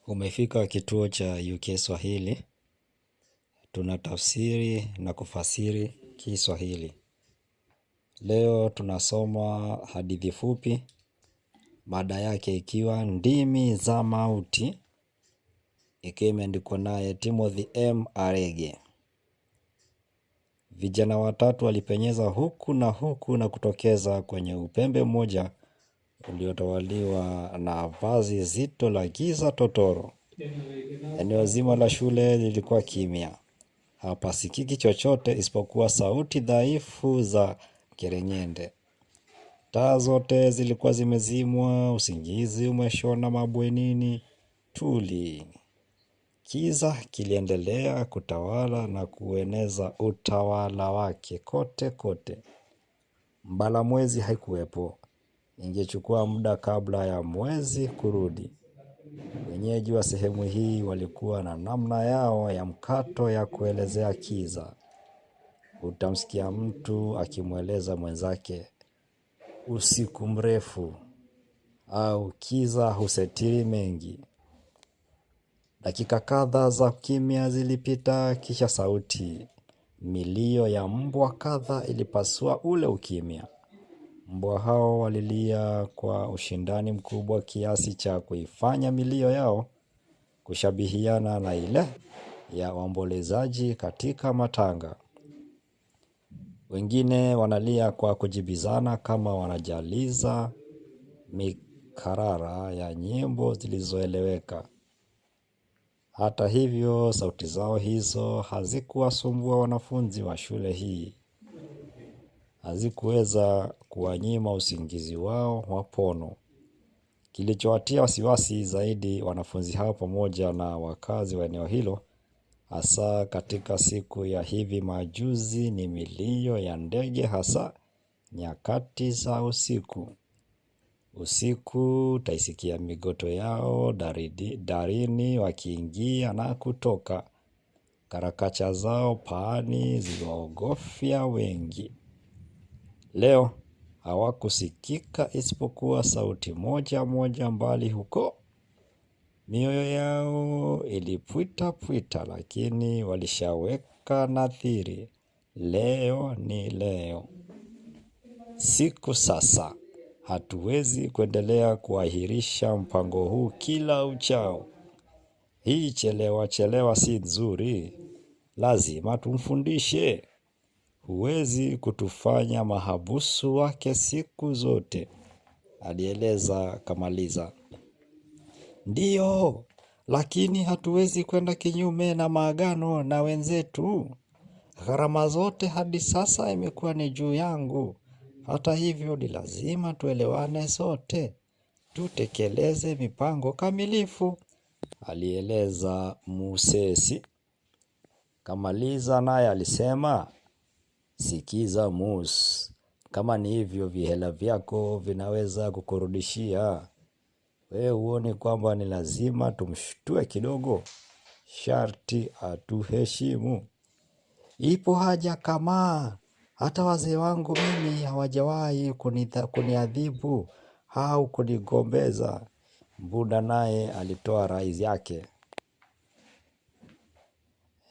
Umefika kituo cha UK Swahili, tunatafsiri na kufasiri Kiswahili. Leo tunasoma hadithi fupi, mada yake ikiwa ndimi za mauti, ikiwa imeandikwa naye Timothy M. Arege. Vijana watatu walipenyeza huku na kutokeza kwenye upembe mmoja uliotawaliwa na vazi zito la giza totoro. Eneo zima la shule lilikuwa kimya. Hapasikiki chochote isipokuwa sauti dhaifu za kereng'ende. Taa zote zilikuwa zimezimwa, usingizi umeshona mabwenini tuli. Kiza kiliendelea kutawala na kueneza utawala wake kote kote. Mbala mwezi haikuwepo. Ingechukua muda kabla ya mwezi kurudi. Wenyeji wa sehemu hii walikuwa na namna yao ya mkato ya kuelezea kiza. Utamsikia mtu akimweleza mwenzake usiku mrefu au kiza husitiri mengi. Dakika kadhaa za kimya zilipita, kisha sauti, milio ya mbwa kadhaa ilipasua ule ukimya. Mbwa hao walilia kwa ushindani mkubwa kiasi cha kuifanya milio yao kushabihiana na ile ya waombolezaji katika matanga. Wengine wanalia kwa kujibizana kama wanajaliza mikarara ya nyimbo zilizoeleweka. Hata hivyo, sauti zao hizo hazikuwasumbua wanafunzi wa shule hii. Hazikuweza kuwanyima usingizi wao wa pono. Kilichowatia wasiwasi zaidi wanafunzi hao pamoja na wakazi wa eneo hilo, hasa katika siku ya hivi majuzi, ni milio ya ndege, hasa nyakati za usiku. Usiku utaisikia migoto yao darini wakiingia na kutoka. Karakacha zao paani ziliwaogofya wengi. Leo hawakusikika isipokuwa sauti moja moja mbali huko. Mioyo yao ilipwita pwita, lakini walishaweka nadhiri. Leo ni leo. Siku sasa. Hatuwezi kuendelea kuahirisha mpango huu kila uchao. Hii chelewa si nzuri. Lazima tumfundishe. Huwezi kutufanya mahabusu wake siku zote, alieleza Kamaliza. Ndiyo, lakini hatuwezi kwenda kinyume na maagano na wenzetu. Gharama zote hadi sasa imekuwa ni juu yangu. Hata hivyo ni lazima tuelewane sote. Tutekeleze mipango kamilifu, alieleza Musesi. Kamaliza naye alisema, sikiza Mus, kama ni hivyo vihela vyako vinaweza kukurudishia. Wewe huoni kwamba ni lazima tumshtue kidogo? Sharti atuheshimu. Ipo haja kama hata wazee wangu mimi hawajawahi kuniadhibu au kunigombeza. Mbunda naye alitoa rai yake.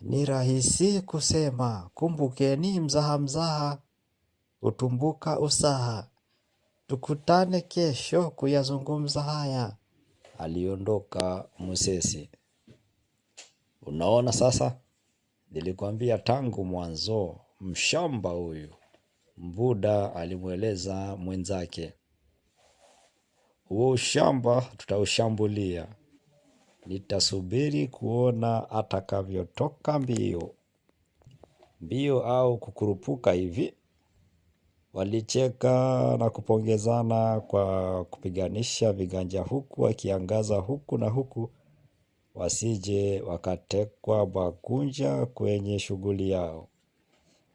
Ni rahisi kusema, kumbukeni mzaha utumbuka usaha. Tukutane kesho kuyazungumza haya, aliondoka Musesi. Unaona sasa? Nilikwambia tangu mwanzo, mshamba huyu, Mbuda alimweleza mwenzake. Huo ushamba tutaushambulia. Nitasubiri kuona atakavyotoka mbio au kukurupuka hivi. Walicheka na kupongezana kwa kupiganisha viganja, huku wakiangaza huku na huku, wasije wakatekwa bakunja kwenye shughuli yao.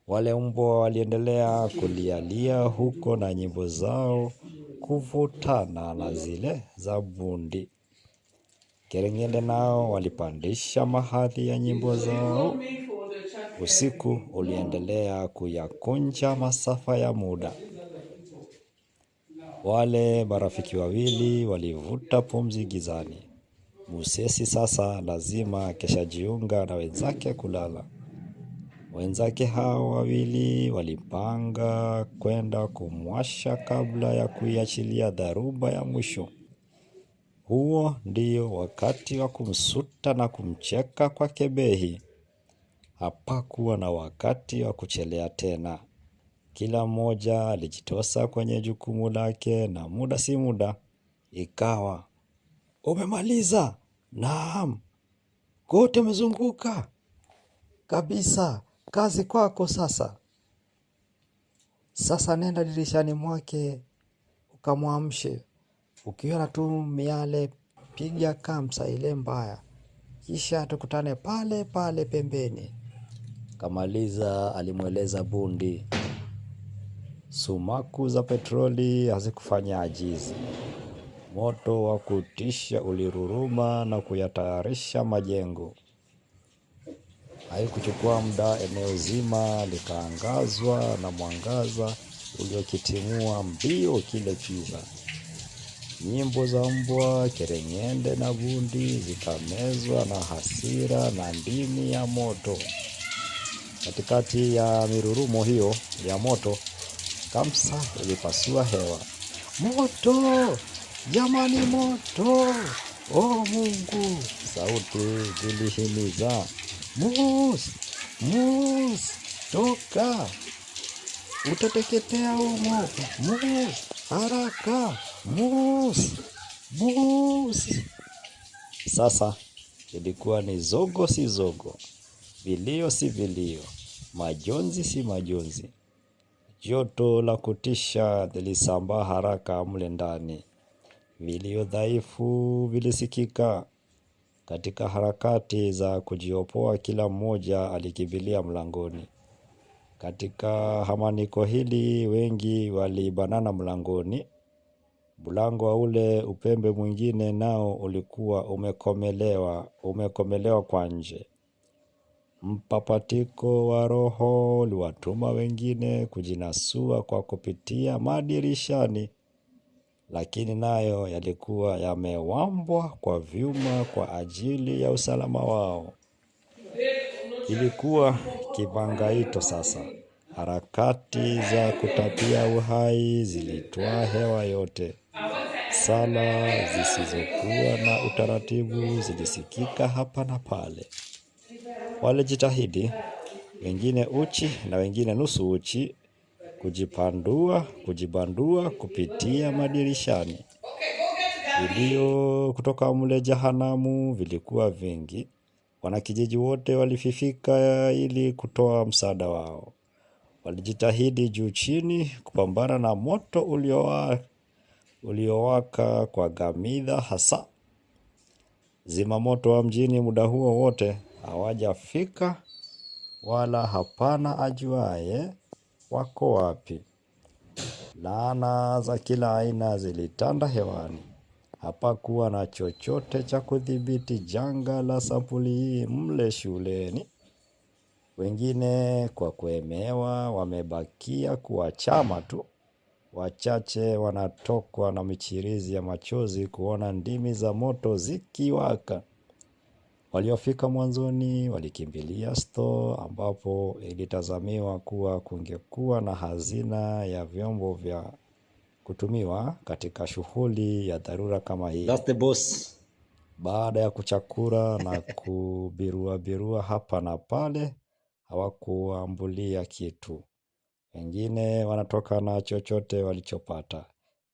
Wale mbwa waliendelea kulialia huko na nyimbo zao kuvutana na zile za bundi. Kereng'ende nao walipandisha mahadhi ya nyimbo zao. Usiku uliendelea kuyakunja masafa ya muda. Wale marafiki wawili walivuta pumzi gizani. Musesi sasa lazima keshajiunga na wenzake kulala. Wenzake hao wawili walipanga kwenda kumwasha kabla ya kuiachilia dharuba ya mwisho. Huo ndio wakati wa kumsuta na kumcheka kwa kebehi. Hapakuwa na wakati wa kuchelea tena. Kila mmoja alijitosa kwenye jukumu lake na muda si muda ikawa, umemaliza? Naam. Kote umezunguka kabisa. Kazi kwako sasa. Sasa nenda dirishani mwake ukamwamshe. Ukiona tu miale piga kamsa ile mbaya. Kisha tukutane pale pale pembeni. Kamaliza alimweleza bundi. Sumaku za petroli hazikufanya ajizi. Moto wa kutisha uliruruma na kuyatayarisha majengo. Haikuchukua muda, eneo zima likaangazwa na mwangaza uliokitimua mbio kile kiza. Nyimbo za mbwa, kereng'ende na bundi zikamezwa na hasira na ndimi ya moto. Katikati ya mirurumo hiyo ya moto, Kamsa ilipasua hewa. Moto! Jamani, moto! Oh Mungu! Sauti zilihimiza. Mus! Mus! Toka! Utateketea humo! Mus! Haraka! Mus! Mus! Sasa ilikuwa ni zogo si zogo, vilio si vilio, majonzi si majonzi. Joto la kutisha lilisambaa haraka mle ndani. Vilio dhaifu vilisikika. Katika harakati za kujiopoa, kila mmoja alikimbilia mlangoni. Katika hamaniko hili wengi walibanana mlangoni. Mlango wa ule upembe mwingine nao ulikuwa umekomelewa kwa nje. Mpapatiko wa roho uliwatuma wengine kujinasua kwa kupitia madirishani, lakini nayo yalikuwa yamewambwa kwa vyuma kwa ajili ya usalama wao. Ilikuwa kibangaito sasa. Harakati za kutapia uhai zilitoa hewa yote. Sala zisizokuwa na utaratibu zilisikika hapa na pale. Walijitahidi, wengine uchi na wengine nusu uchi, kujibandua kupitia madirishani. Vilio kutoka mle jehanamu vilikuwa vingi. Wanakijiji wote walififika ili kutoa msaada wao. Walijitahidi juu chini kupambana na moto uliowaka kwa gamidha hasa. Zimamoto wa mjini muda huo wote hawajafika, wala hapana ajuaye wako wapi. Laana za kila aina zilitanda hewani. Hapakuwa na chochote cha kudhibiti janga la sampuli hii mle shuleni. Wengine kwa kuemewa wamebakia kuwa chama tu. Wachache wanatokwa na michirizi ya machozi kuona ndimi za moto zikiwaka. Waliofika mwanzoni walikimbilia store ambapo ilitazamiwa kuwa kungekuwa na hazina ya vyombo vya kutumiwa katika shughuli ya dharura kama hii. That's the boss. Baada ya kuchakura na kubirua hapa na pale, hawakuambulia kitu. Wengine wanatoka na chochote walichopata,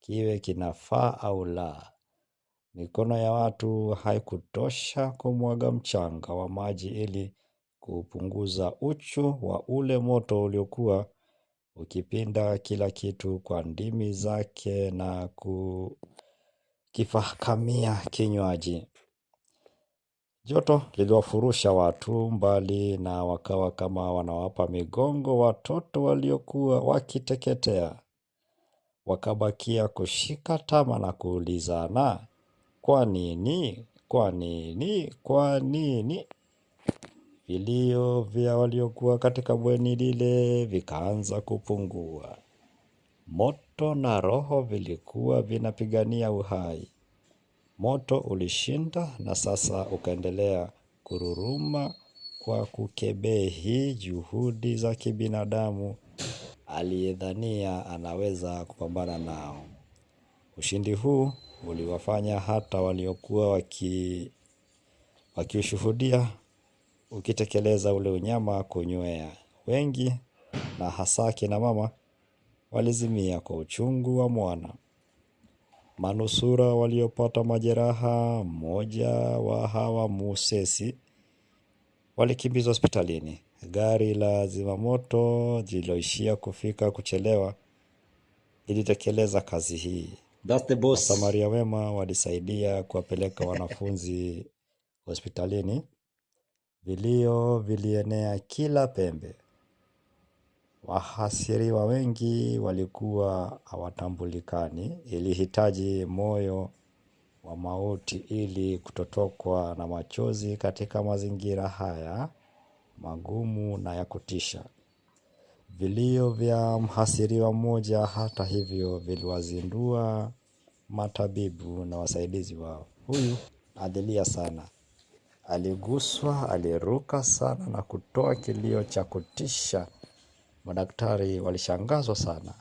kiwe kinafaa au la. Mikono ya watu haikutosha kumwaga mchanga wa maji ili kupunguza uchu wa ule moto uliokuwa ukipinda kila kitu kwa ndimi zake na kukifahamia kinywaji. Joto liliwafurusha watu mbali na wakawa kama wanawapa migongo watoto waliokuwa wakiteketea. Wakabakia kushika tama na kuulizana, kwa nini? Kwa nini? Kwa nini? Vilio vya waliokuwa katika bweni lile vikaanza kupungua. Moto na roho vilikuwa vinapigania uhai. Moto ulishinda na sasa ukaendelea kururuma kwa kukebehi juhudi za kibinadamu aliyedhania anaweza kupambana nao. Ushindi huu uliwafanya hata waliokuwa wakiushuhudia ukitekeleza ule unyama kunywea. Wengi na hasa kina mama walizimia kwa uchungu wa mwana. Manusura waliopata majeraha, mmoja wa hawa musesi, walikimbizwa hospitalini. Gari la zimamoto lililoishia kufika kuchelewa lilitekeleza kazi hii. That's the boss. Wasamaria wema walisaidia kuwapeleka wanafunzi hospitalini. Vilio vilienea kila pembe. Wahasiriwa wengi walikuwa hawatambulikani. Ilihitaji moyo wa mauti ili kutotokwa na machozi katika mazingira haya magumu na ya kutisha. Vilio vya mhasiriwa mmoja hata hivyo viliwazindua matabibu na wasaidizi wao. Huyu alilia sana. Aliguswa, aliruka sana na kutoa kilio cha kutisha. Madaktari walishangazwa sana.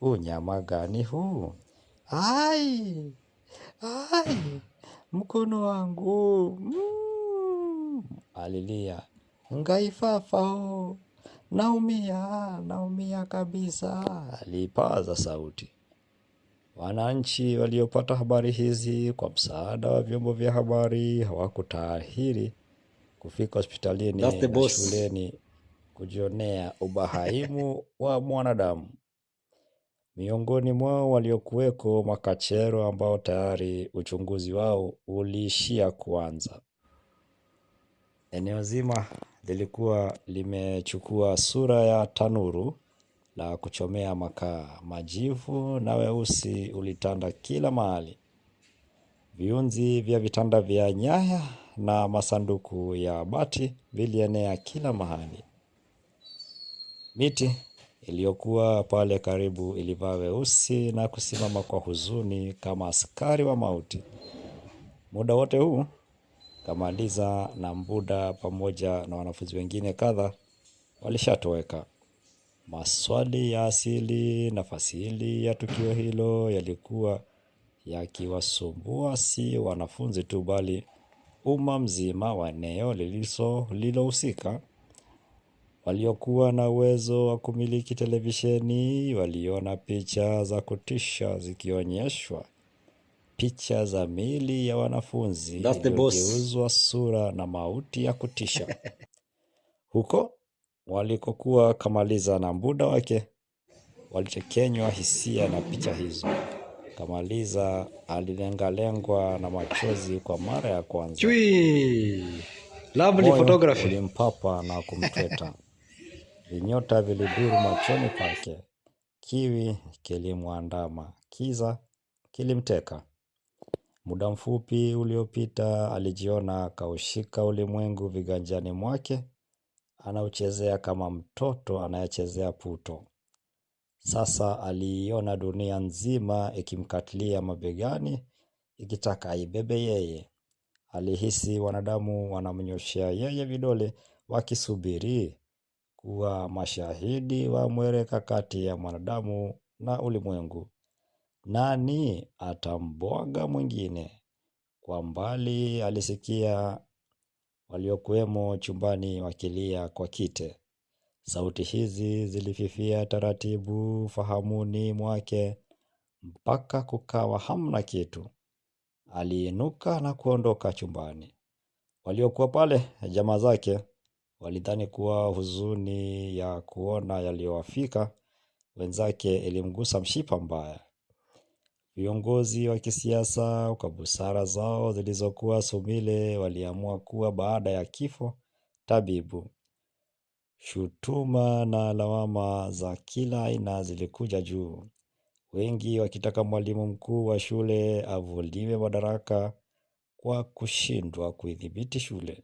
Unyama gani huu? Ai! Ai! Mkono wangu! Alilia. Ngaifafao! Naumia kabisa. Alipaza sauti. Wananchi waliopata habari hizi kwa msaada wa vyombo vya habari hawakutahiri kufika hospitalini na shuleni kujionea ubahaimu wa mwanadamu. Miongoni mwao waliokuweko makachero ambao tayari uchunguzi wao uliishia kuanza. Eneo zima lilikuwa limechukua sura ya tanuru la kuchomea makaa. Majivu na weusi ulitanda kila mahali. Viunzi vya vitanda vya nyaya na masanduku ya bati vilienea kila mahali. Miti iliyokuwa pale karibu ilivaa weusi na kusimama kwa huzuni kama askari wa mauti. Muda wote huu Kamaliza na Mbuda pamoja na wanafunzi wengine kadha walishatoweka. Maswali ya asili na fasili ya tukio hilo yalikuwa yakiwasumbua si wanafunzi tu bali umma mzima wa eneo lililohusika. Waliokuwa na uwezo wa kumiliki televisheni waliona picha za kutisha zikionyeshwa. Picha za miili ya wanafunzi iliyogeuzwa sura na mauti ya kutisha. Huko walikokuwa Kamaliza na Mbuda wake walitekenywa hisia na picha hizo. Kamaliza alilengalengwa na machozi kwa mara ya kwanza. Lovely photography. Ulimpapa na kumtweta. Vinyota viliduru machoni pake. Kiwi kilimwandama. Kiza kilimteka. Muda mfupi uliopita alijiona kaushika ulimwengu viganjani mwake. Anauchezea kama mtoto anayechezea puto. Sasa aliiona dunia nzima ikimkatilia mabegani, ikitaka aibebe yeye. Alihisi wanadamu wanamnyoshea yeye vidole wakisubiri kuwa mashahidi wa mwereka kati ya mwanadamu na ulimwengu. Nani atambwaga mwingine? Kwa mbali alisikia waliokuwemo chumbani wakilia kwa kite. Sauti hizi zilififia taratibu fahamuni mwake mpaka kukawa hamna kitu. Aliinuka na kuondoka chumbani. Waliokuwa pale jamaa zake walidhani kuwa huzuni ya kuona yaliyowafika wenzake ilimgusa mshipa mbaya. Viongozi wa kisiasa kwa busara zao zilizokuwa sumile waliamua kuwa baada ya kifo tabibu. Shutuma na lawama za kila aina zilikuja juu. Wengi wakitaka mwalimu mkuu wa shule avuliwe madaraka kwa kushindwa kuidhibiti shule.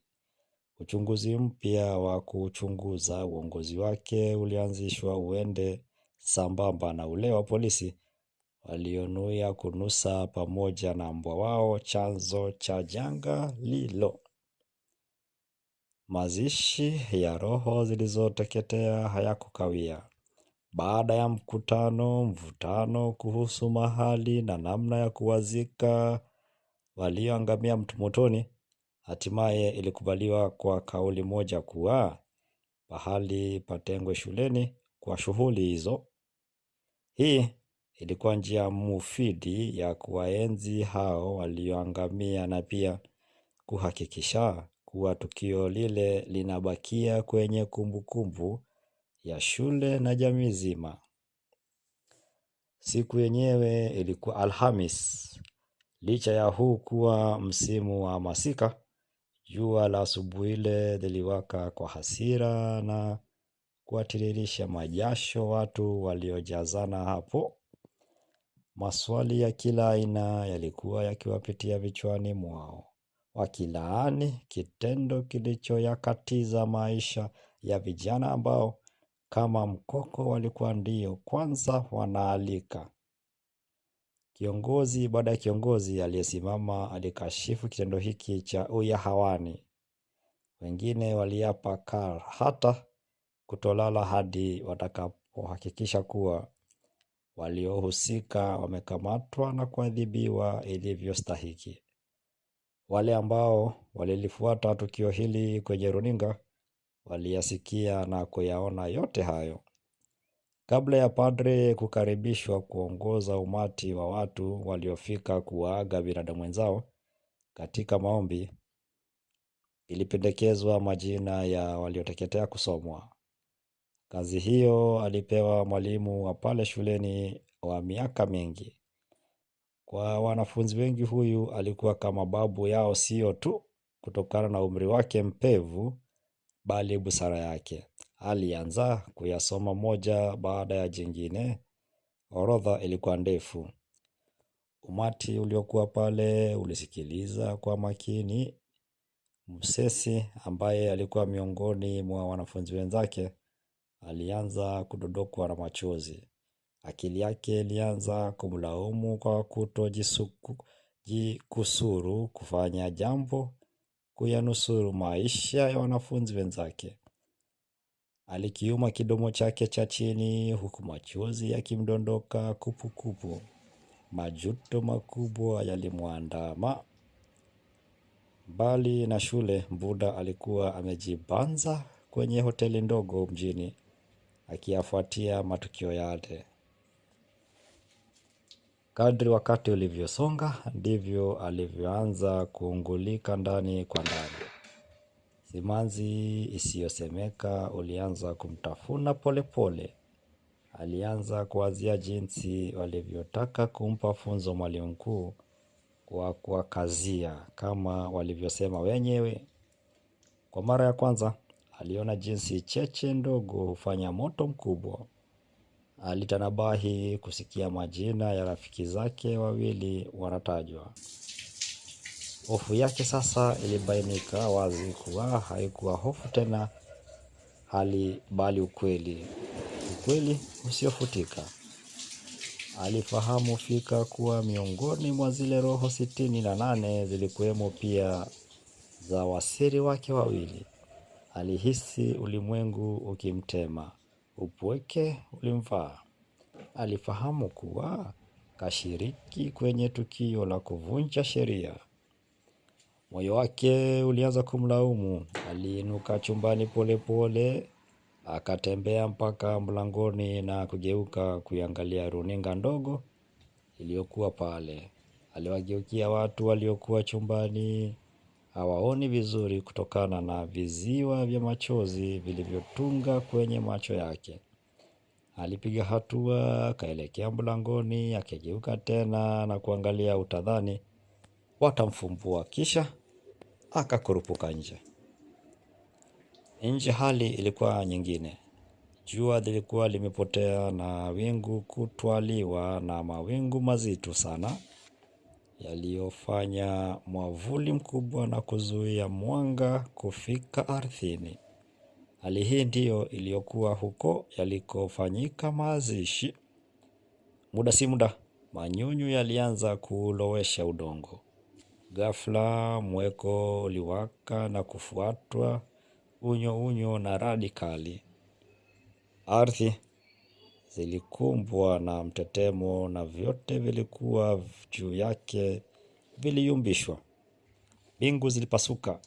Uchunguzi mpya wa kuchunguza uongozi wake ulianzishwa uende sambamba na ule wa polisi walionuia kunusa pamoja na mbwa wao chanzo cha janga lilo. Mazishi ya roho zilizoteketea hayakukawia. Baada ya mvutano kuhusu mahali na namna ya kuwazika walioangamia motoni, hatimaye ilikubaliwa kwa kauli moja kuwa pahali patengwe shuleni kwa shughuli hizo. Hii ilikuwa njia mufidi ya kuwaenzi hao walioangamia na pia kuhakikisha kuwa tukio lile linabakia kwenye kumbukumbu ya shule na jamii nzima. Siku yenyewe ilikuwa Alhamis. Licha ya huu kuwa msimu wa masika, jua la asubuhi ile liliwaka kwa hasira na kuwatiririsha majasho watu waliojazana hapo. Maswali ya kila aina yalikuwa yakiwapitia vichwani mwao, wakilaani kitendo kilichoyakatiza maisha ya vijana ambao kama mkoko walikuwa ndio kwanza wanaalika. Kiongozi baada ya kiongozi aliyesimama alikashifu kitendo hiki cha uyahawani. Wengine waliapa hata kutolala hadi watakapohakikisha kuwa waliohusika wamekamatwa na kuadhibiwa ilivyostahiki. Wale ambao walilifuata tukio hili kwenye runinga waliyasikia na kuyaona yote hayo. Kabla ya padre kukaribishwa kuongoza umati wa watu waliofika kuwaaga binadamu wenzao katika maombi, ilipendekezwa majina ya walioteketea kusomwa. Kazi hiyo alipewa mwalimu wa pale shuleni wa miaka mingi. Kwa wanafunzi wengi huyu alikuwa kama babu yao, sio tu kutokana na umri wake mpevu, bali busara yake. Alianza kuyasoma moja baada ya jingine. Orodha ilikuwa ndefu. Umati uliokuwa pale ulisikiliza kwa makini. Msesi ambaye alikuwa miongoni mwa wanafunzi wenzake alianza kudodokwa na machozi. Akili yake ilianza kumlaumu kwa kutojikusuru kufanya jambo kuyanusuru maisha ya wanafunzi wenzake. Alikiuma kidomo chake cha chini huku machozi yakimdondoka kupukupu. Majuto makubwa yalimwandama. Mbali na shule, Buddha alikuwa amejibanza kwenye hoteli ndogo mjini akiyafuatia matukio yale. Kadri wakati ulivyosonga, ndivyo alivyoanza kuungulika ndani kwa ndani. Simanzi isiyosemeka ulianza kumtafuna polepole. Alianza kuwazia jinsi walivyotaka kumpa funzo mwalimu mkuu kwa kuwakazia kama walivyosema wenyewe. Kwa mara ya kwanza, aliona jinsi cheche ndogo hufanya moto mkubwa. Alitanabahi kusikia majina ya rafiki zake wawili wanatajwa. Hofu yake sasa ilibainika wazi kuwa haikuwa hofu tena, bali ukweli usiofutika. Alifahamu fika kuwa miongoni mwa zile roho 68 zilikuwemo pia za wasiri wake wawili. Alihisi ulimwengu ukimtema, upweke ulimvaa. Alifahamu kuwa kashiriki kwenye tukio la kuvunja sheria. Moyo wake ulianza kumlaumu. Aliinuka chumbani polepole, akatembea mpaka mlangoni na kugeuka kuiangalia runinga ndogo iliyokuwa pale. Aliwageukia watu waliokuwa chumbani. Hawaoni vizuri kutokana na viziwa vya machozi vilivyotunga kwenye macho yake. Alipiga hatua, akaelekea mlangoni, akageuka tena na kuangalia utadhani watamfumbua, kisha akakurupuka nje. Nje hali ilikuwa nyingine. Jua lilikuwa limepotea na wingu kutwaliwa na mawingu mazito sana yaliyofanya mwavuli mkubwa na kuzuia mwanga kufika ardhini. Hali hii ndiyo iliyokuwa huko yalikofanyika mazishi. Muda si muda, Manyunyu yalianza kulowesha udongo. Ghafla mweko uliwaka na kufuatwa unyo na radi kali. Ardhi zilikumbwa na mtetemo na vyote vilikuwa juu yake viliyumbishwa. Mbingu zilipasuka.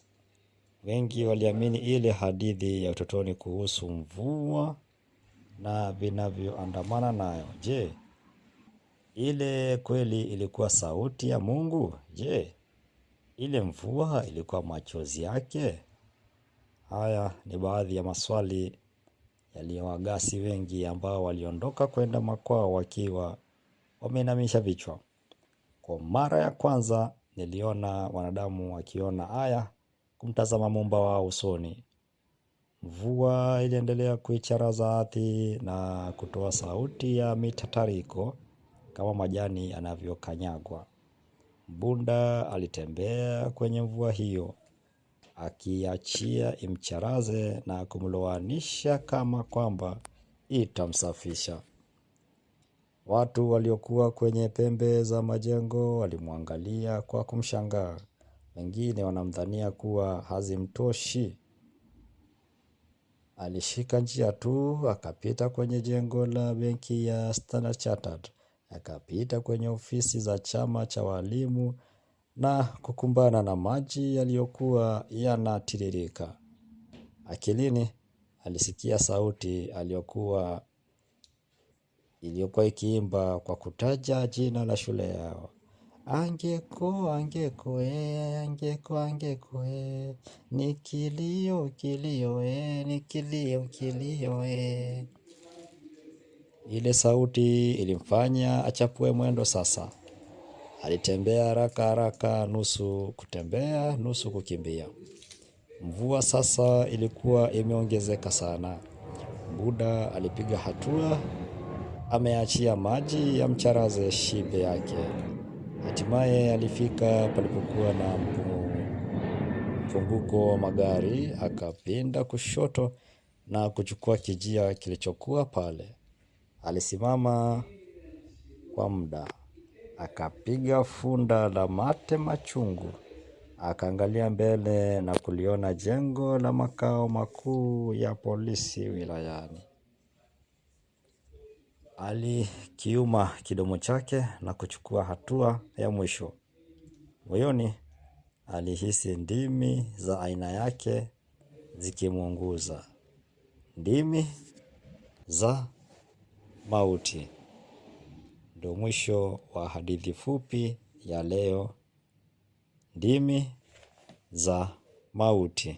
Wengi waliamini ile hadithi ya utotoni kuhusu mvua na vinavyoandamana nayo. Je, ile kweli ilikuwa sauti ya Mungu? Je, ile mvua ilikuwa machozi yake? Haya ni baadhi ya maswali yaliyowagasi wengi ambao waliondoka kwenda makwao wakiwa wameinamisha vichwa. Kwa mara ya kwanza niliona wanadamu wakiona haya kumtazama Muumba wao usoni. Mvua iliendelea kuicharaza ardhi na kutoa sauti ya mitatariko kama majani yanavyokanyagwa. Bunda alitembea kwenye mvua hiyo, akiachia imcharaze na kumlowanisha kama kwamba itamsafisha. Watu waliokuwa kwenye pembe za majengo walimwangalia kwa kumshangaa. Wengine wanamdhania kuwa hazimtoshi. Alishika njia tu, akapita kwenye jengo la benki ya Standard Chartered, akapita kwenye ofisi za chama cha walimu na kukumbana na maji yaliyokuwa yanatiririka. Akilini alisikia sauti iliyokuwa ikiimba kwa kutaja jina la shule yao. Angeko, angeko, angeko, angeko, ni kilio, kilio, ni kilio, kilio. Ile sauti ilimfanya achapue mwendo sasa. Alitembea haraka haraka, nusu kutembea, nusu kukimbia. Mvua sasa ilikuwa imeongezeka sana. Buda alipiga hatua, ameachia maji ya mcharaze shibe yake. Hatimaye alifika palipokuwa na mpunguko wa magari, akapinda kushoto na kuchukua kijia kilichokuwa pale. Alisimama kwa muda, akapiga funda la mate machungu, akaangalia mbele na kuliona jengo la makao makuu ya polisi wilayani. Alikiuma kidomo chake na kuchukua hatua ya mwisho. Moyoni alihisi ndimi za aina yake zikimuunguza. Ndimi za mauti. Ndio mwisho wa hadithi fupi ya leo. Ndimi za mauti.